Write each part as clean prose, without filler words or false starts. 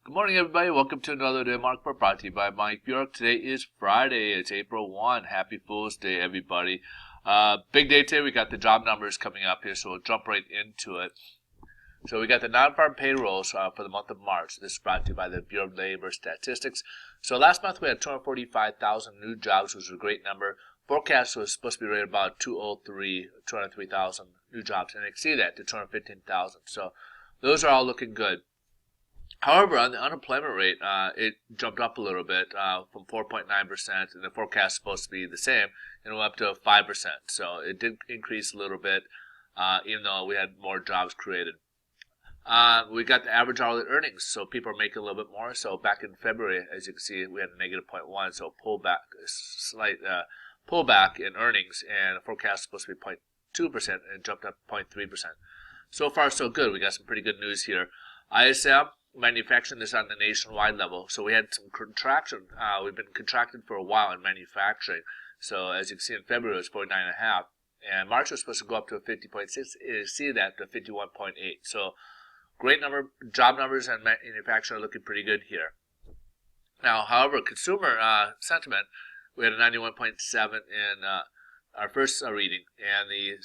Good morning, everybody. Welcome to another day of Market Report brought to you by Mike Bjork. Today is Friday. It's April 1. Happy Fool's Day, everybody. Big day today. We got the job numbers coming up here, so we'll jump right into it. So we got the non-farm payrolls for the month of March. This is brought to you by the Bureau of Labor Statistics. So last month we had 245,000 new jobs, which was a great number. Forecast was supposed to be right about 203,000 new jobs, and exceeded that to 215,000. So those are all looking good. However, on the unemployment rate, it jumped up a little bit from 4.9%, and the forecast is supposed to be the same, and it went up to 5%. So it did increase a little bit, even though we had more jobs created. We got the average hourly earnings, so people are making a little bit more. So back in February, as you can see, we had a negative 0.1, so slight pullback in earnings, and the forecast is supposed to be 0.2%, and it jumped up 0.3%. So far, so good. We got some pretty good news here. ISM. Manufacturing is on the nationwide level, so we had some contraction. We've been contracted for a while in manufacturing. So as you can see in February, it was 49.5, and March was supposed to go up to a 50.6. It exceeded that to 51.8. So great number. Job numbers and manufacturing are looking pretty good here. Now, however, consumer sentiment, we had a 91.7 in our first reading, and we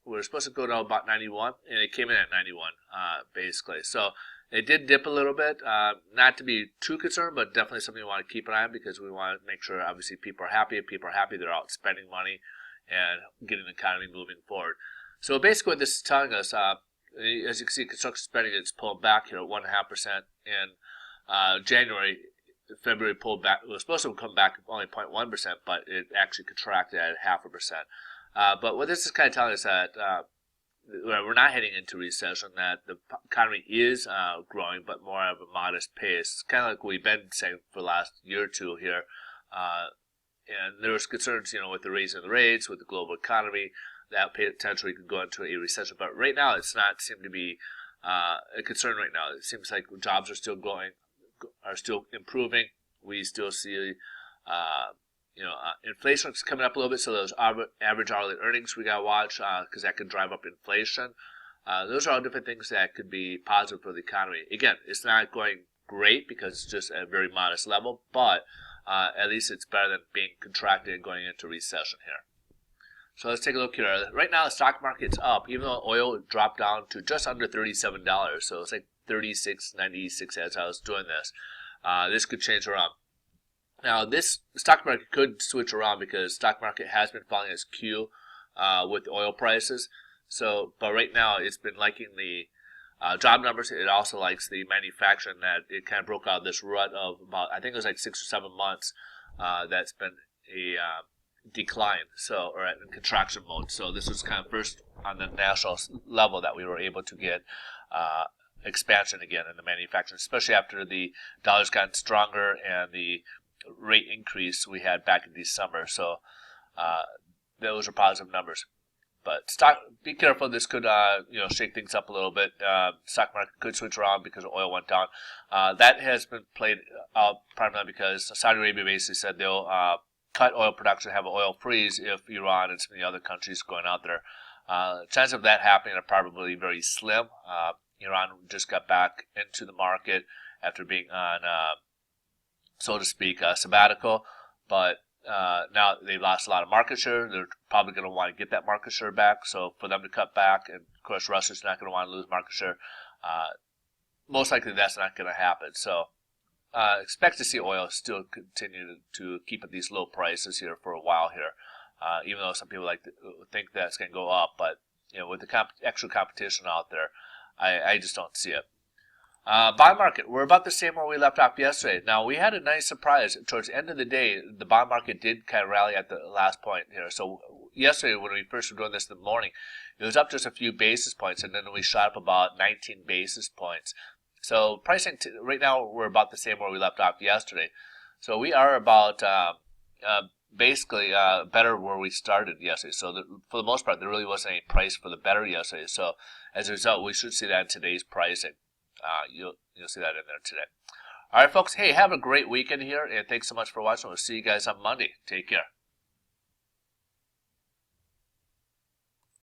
were supposed to go to about 91, and it came in at 91 basically. So it did dip a little bit, not to be too concerned, but definitely something we want to keep an eye on, because we want to make sure, obviously, people are happy. If people are happy, they're out spending money and getting the economy moving forward. So basically what this is telling us, as you can see, construction spending is pulling back here at 1.5% in January. February pulled back. It was supposed to come back only 0.1%, but it actually contracted at 0.5%. But what this is kind of telling us that we're not heading into recession, that the economy is growing, but more at a modest pace. Kind of like we've been saying for the last year or two here. And there was concerns, with the raising of the rates, with the global economy, that potentially could go into a recession. But right now, it's not seem to be a concern right now. It seems like jobs are still growing, are still improving. We still see inflation is coming up a little bit, so those average hourly earnings we got to watch, because that could drive up inflation. Those are all different things that could be positive for the economy. Again, it's not going great because it's just at a very modest level, but at least it's better than being contracted and going into recession here. So let's take a look here. Right now, the stock market's up, even though oil dropped down to just under $37. So it's like $36.96 as I was doing this. This could change around. Now, this stock market could switch around, because stock market has been following its cue with the oil prices. So, but right now, it's been liking the job numbers. It also likes the manufacturing, that it kind of broke out of this rut of about, I think it was like 6 or 7 months. That's been a decline, or in contraction mode. So this was kind of first on the national level that we were able to get expansion again in the manufacturing, especially after the dollar's gotten stronger and the rate increase we had back in December. So those are positive numbers. But be careful. This could shake things up a little bit. Stock market could switch around because oil went down. That has been played out primarily because Saudi Arabia basically said they'll cut oil production, have an oil freeze if Iran and some of the other countries going out there. Chances of that happening are probably very slim. Iran just got back into the market after being on so to speak, sabbatical, but now they've lost a lot of market share. They're probably going to want to get that market share back. So for them to cut back, and of course Russia's not going to want to lose market share, most likely that's not going to happen. So expect to see oil still continue to keep at these low prices here for a while here, even though some people like to think that it's going to go up. But with the extra competition out there, I just don't see it. Bond market, we're about the same where we left off yesterday. Now, we had a nice surprise. Towards the end of the day, the bond market did kind of rally at the last point here. So yesterday, when we first were doing this in the morning, it was up just a few basis points, and then we shot up about 19 basis points. So pricing, right now, we're about the same where we left off yesterday. So we are about basically better where we started yesterday. So for the most part, there really wasn't any price for the better yesterday. So as a result, we should see that in today's pricing. You'll see that in there today. All right, folks. Hey, have a great weekend here, and thanks so much for watching. We'll see you guys on Monday. Take care.